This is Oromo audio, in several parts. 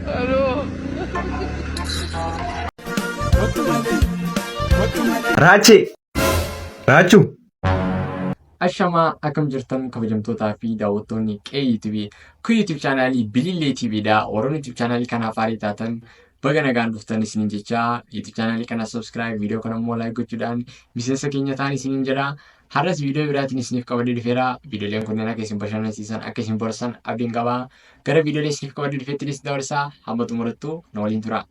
Hello. Raache. Raachuu. Ashamaa akkam jirtan kabajamtootaa fi daawwattoonni qeeyyii kun YouTube chaanaalii Bilillee TVdha. Warroonni YouTube chaanaalii kanaaf haaraa taatan baga nagaan dhuftan isiniin jecha YouTube chaanaalii kana subscribe, video kana immoo like gochuudhaan miseensa keenya ta'aa isiniin jedha. Har'as viidiyoo biraatiin isiniif qabadee dhufeera. Viidiyooleen kunneen akka isin bashannansiisan, akka isin bohaarsan abdiin qaba. Gara viidiyoolee isiniif qabadee dhufeettis dabarsaa hamma xumurattu na waliin tura.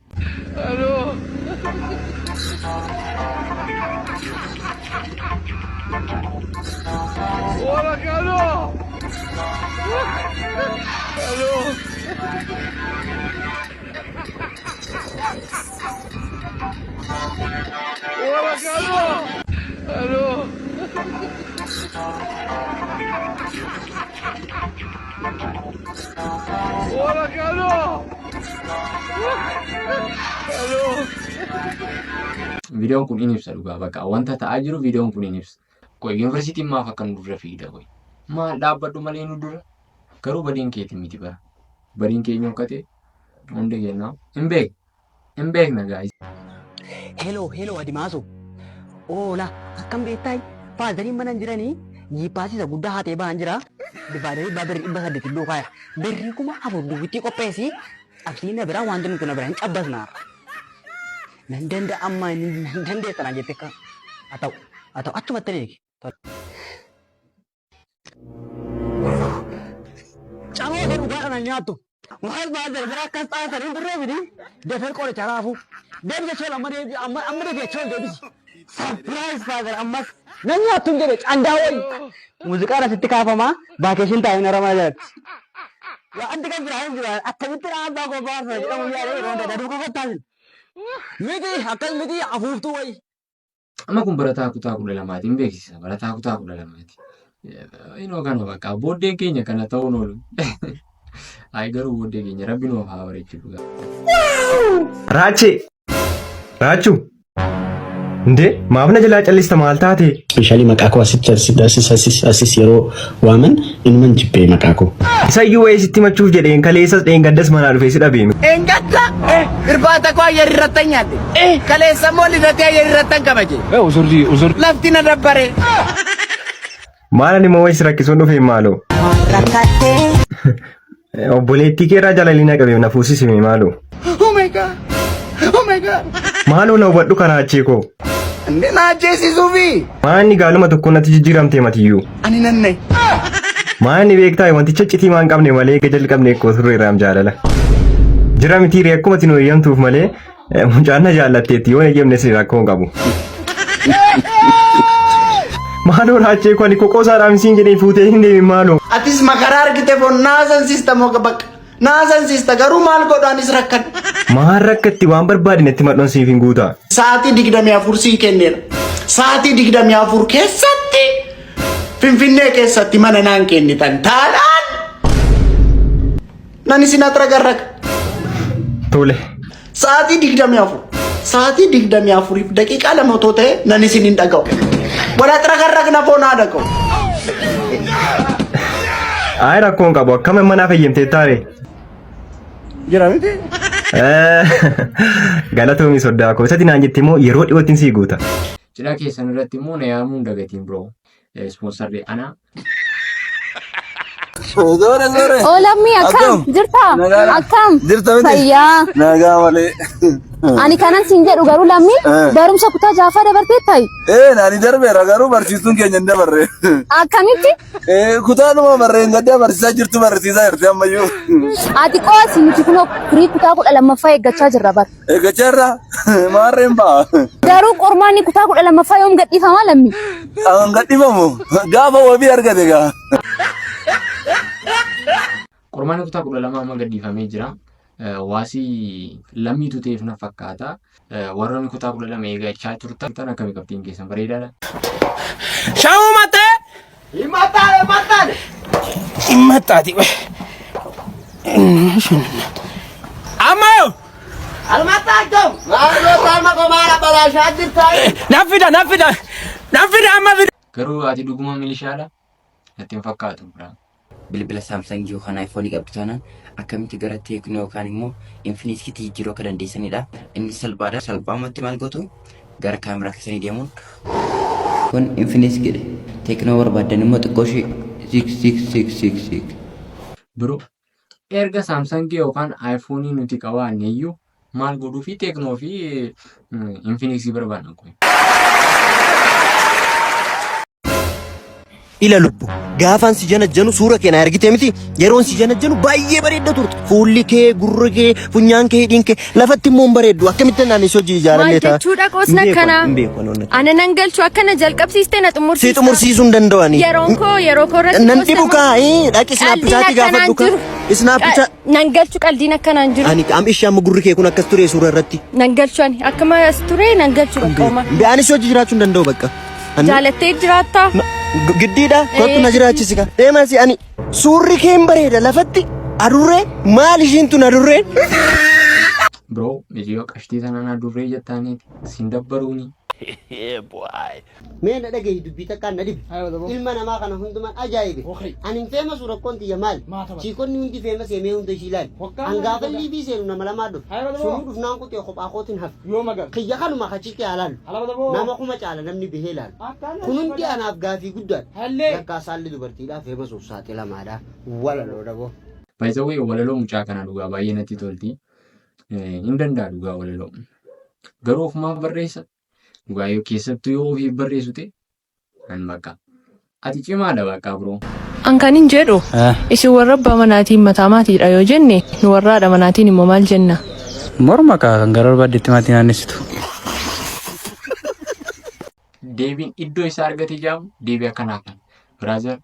Hello. Hola, Carlos. Hello. Hola, Carlos. Hello. Hola, Carlos. Hello. Viidiyoon kun inni ibsa dhugaa bakka wanta ta'aa jiru viidiyoon kun inni ibsa. Yuunivarsiitiin maaf akka nu dura fiigda qoy? Maal dhaabbadhu malee nu dura? Garuu badiin keetiin miti bara. Badiin keenya hokkate hundi kennaa. Hin beekna guys. Hello Adimaaso. Oola akkam beektaa? Faazariin mana jiranii jiippaasiisa guddaa haatee ba'an jira. Difaadanii baabirri 800 iddoo kaaya. Birrii kuma afur duwwitti qopheessi. Absiina biraa wanti nuti na bira hin cabbasnaa. Nan danda'a amma nan dandeessanaa jettee akka haa ta'u achumatti eegi. Camoo kan dhugaadhaan nyaattu. Maal baadar biraa akkas taasisanii birree fidi. Dafee qoricha raafuu. Deemsa shola amma deebi'achuu deebisi. Surprise faadar ammas nan nyaattu jedhe candaa wayi. Muuziqaan asitti kaafamaa baakeeshin taa'ee naramaa jalatti. Waa adda kan biraa hin jiru akkamitti dhaabbaa qophaa'aa jedhamu yaadee yeroo hundaa daduu qofattaasin. Miti akkas miti afuuftuu wayi. Amma kun barataa kutaa 12 hin beeksisa. Barataa kutaa 12. Inoo kana bakka booddeen keenya kana ta'uun oolu. Ayi garuu booddee keenya rabbi nuuf haa bareechu dhugaa. Raache. Raachuu. Ndee maaf na jalaa callista maal taate? Especially maqaa koo asis yeroo waaman inuman jibbee maqaa koo. Isa iyyuu wayii sitti machuuf jedheen kaleessas dheengaddas manaa dhufee si dhabeemi. Engatta irbaata koo ayyar irrattan nyaadde kaleessa moo lidhatee ayyar irrattan kabaje lafti na dabbare. Maal ani moo wayis rakkisuun dhufeen maaloo? Obboleettii keerraa jalaliina qabeef na fuusisime maaloo? Oh my god. Maaloo na hubadhu karaa achee koo? Inni na ajjeesisuufi. Maanni gaaluma tokko natti jijjiiramtee matiyyuu. Ani nanne. Maanni beektaa wanticha citii maan qabne malee gajal qabne koo turre raam jaalala. Jira mitiiree akkuma ati nu eeyyamtuuf malee mucaan na jaallatteetti yoo eeyyamne si rakkoo qabu. Maaloo raachee koo ani koqoo saadhaam siin jedhee fuutee hin deemin maaloo. Atis makaraa argite foon naasan siista moo bakka naasan siista garuu maal godhaanis rakkan. Maal rakkatti waan barbaadin itti maddoon siif hin guutaa. Sa'aatii 24 sii kenneera. Sa'aatii 24 keessatti Finfinnee keessatti mana naan kennitan taanaan nan isin atragarraga. Tole. Sa'aatii 24. Sa'aatii 24 daqiiqaa 2 otoo ta'e nan isin hin dhaga'u. Wala atragarragna foon haa dhaga'u. Ayi rakkoon qabu akkama manaa fayyamtee taare. Jira miti. Galatoomi soddaa koo isatti naan jettee moo yeroo dhiyootiin sii guuta. Cidha keessan irratti immoo na yaamuun dagatiin bro. Sponsorri ana. Olammi akkam jirta? Akkam? Fayyaa. Nagaa malee. Ani kanan siin jedhu garuu lammi barumsa kutaa jaafaa dabartee ta'i. Nani darbeera garuu barsiistuun keenya hin dabarre. Akkamitti? Kutaanuma barreen gaddaa barsiisaa jirtu barsiisaa jirti ammayyuu. Ati qo'aasi nuti kunoo firii kutaa 12ffaa eeggachaa jirra bara. Eeggachaa jirra? Maarreen ba'a? Garuu qormaanni kutaa 12ffaa yoom gadhiifama lammi? An gadhiifamu gaafa wabii argate gaa. Qormaanni kutaa 12 amma gadhiifamee jira. Waasii lammiitu ta'eef na fakkaata. Warroonni kutaa 12 eeggachaa turtan akkamii qabxiin keessan bareedaadha. Shaa'uu matee. Himmataati. Ammayo. Almataa jom. Nafida amma. Garuu ati dhuguma milishaadha? Natti hin fakkaatu bira. bilbila Samsung yookaan iPhone qabdu taanaan akkamitti gara Tecno yookaan immoo Infinix Kit jijjiiruu akka dandeessanidha. Inni salphaadha. Salphaamatti maal gootu gara kaameraa keessanii deemuun kun Infinix Kit Tecno barbaadan immoo xiqqoo ishee 6666 Bro, erga Samsung yookaan iPhone nuti qabaanne iyyuu maal godhuu fi Tecno fi Infinix barbaadna kun. Ila lubbu gaafaan si janajjanu suura keenya argitee miti yeroon si janajjanu baay'ee bareedda turte fuulli kee gurri kee funyaan kee hidhiin kee lafatti immoo bareeddu akkamitti naan isoo jijjiirannee ta'a. Maal jechuudha qoosna kana? Ana nan galchu akkana jalqabsiistee na xumursiisa. Si xumursiisuu hin danda'ani. Yeroo koo irratti nan dhibu kaa dhaqi snaappichaa gaafadhu kaa snaappichaa. Nan galchu qaldiin akkanaan jiru. Ani qaam ishee amma gurri kee kun akkas ture suura irratti. Nan galchu ani akkama as ture nan galchu qaqqooma. Ani isoo jiraachuu hin danda'u bakka. Jaalattee jiraattaa? Giddiidha kottu na jiraachisi ka deemasi ani suurri keen bareeda lafatti adurree maal ishiin tun adurreen. Bro, video qashtii sanaan adurree jettaaniiti siin dabbaruuni. Mee na dhagahi dubbii takkaan na dhibi ilma namaa kana hundumaan ajaa'ibe ani feema suura kontiyya maal chiikonni hundi feema seemee hunda ishii ilaali hangaafa liibii seenu nama lamaa dhufu sunuu dhufnaan qotee kophaa kootiin hafe kiyya kanuma kachikkee alaalu nama kuma caala namni bahee ilaalu kun hundi anaaf gaafii guddaadha lakkaa saalli dubartiidhaaf feema suuf saaxilamaadha walaloo dhaboo. Baay'isawwee walaloo mucaa kana dhugaa baay'ee natti tolti. Hin danda'a dhugaa walaloo. Garuu ofumaaf barreessa. Dhugaa yoo keessattuu yoo ofiif barreessu ta'e kan bakka. Ati cimaadha bakka bro. An kan hin jedhu isin warra abbaa manaatiin mataa maatiidha yoo jenne nu warra haadha manaatiin immoo maal jenna? Morma kan gara barbaaddeetti maatiin naannessitu. Deebiin iddoo isaa argate jaamu deebii akkanaa kan. Biraazer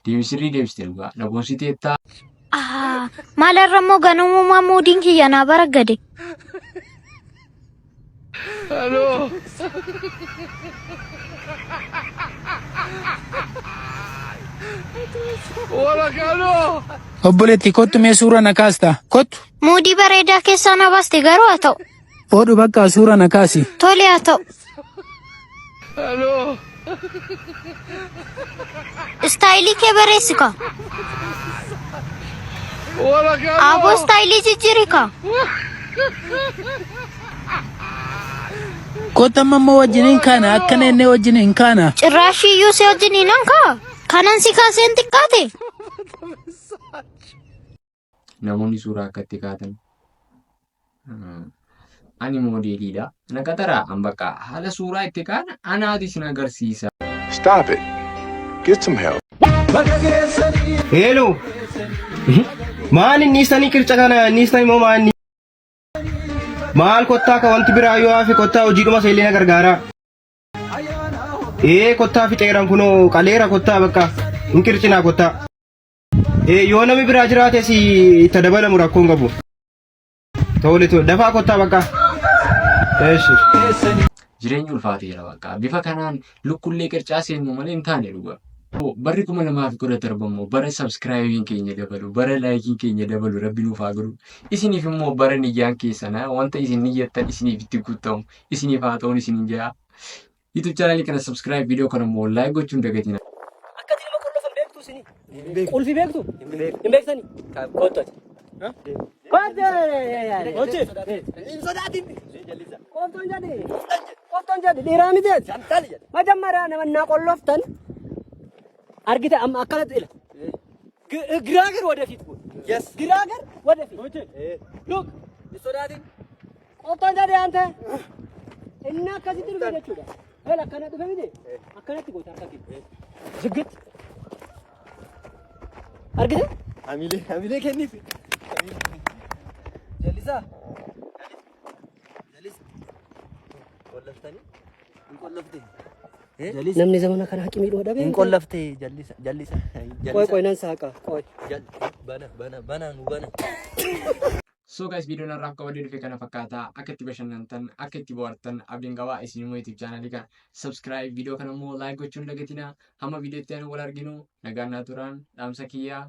deebii sirrii deebiste dhugaa dhaboonsiteettaa. Maalarra immoo ganamummaa moodiin kiyya naa baraggade. Hello. Hola, Carlo. Obboleetti kottu mee suura na kaasta kottu. Moodii bareedaa keessaa na baaste garuu haa ta'u. Oodhu bakka suura na kaasi. Tole haa ta'u. Hello. Istaayilii kee bareessi ka. Hola, Carlo. Aboo istaayilii jijjiiri ka. Kota mamma wajjiniin kana akkana inni wajjiniin kana. Cirraashiyyuu si wajjiniin ankaa kanan si kaaseen xiqqaate. Namoonni suuraa akkatti kaatan. Ani moodeeliidha. Na qataraa an bakka haala suuraa itti kaana anaatis na agarsiisa. Stop it. Get some help. Hello. Maal inni sanii qirca kana inni sanii moo maal maal kottaa ka wanti biraa yoo hafe kottaa hojiidhuma seellee na gargaara. Kottaa fixeeran kunoo qaleera kottaa bakka hin qircinaa kottaa. Yoo namni biraa jiraates itti dabalamu rakkoon qabu. Tole dafaa kottaa bakka. Jireenyi ulfaateera bakka bifa kanaan lukkullee qircaa seennu malee hin taane dhugaa. Barri 2017 bara subscribe keenya dabalu bara like keenya dabalu rabbi nuuf haa godhu isiniif immoo bara niyyaan keessana wanta isin niyyattan isiniif itti guutamu isiniif haa ta'uun isin jaa YouTube channel kana subscribe video kana immoo like gochuun dagatina. Akkati nama qollofan beektu isini qulfi beektu hin beektani koottoti. Qoftoon jedhe dhiiraa miti majammaraa nama qolloftan argite amma akkanatti ila giraagar ወደፊት giraagar ወደፊት look isodaatin qoftoon jedhe ante inni akkasitti dhufe jechuudha hela akkana dhufe miti akkanatti goota harkatti ziggit argite hamilee kenniif jallisaa qollaftanii namni zamana kana haqimii dhoodha beeku. Qollaftee jallisa. Qoy nan saaqa. Qoy. Bana. So guys video narraa akka waliin dhufe kana fakkaata akka itti bashannantan akka itti bohaartan abdiin qabaa isin immoo YouTube channel kana subscribe video kana immoo like gochuun dagatina hamma video itti aanu wal arginu nagaan naa turan dhaamsa kiyyaa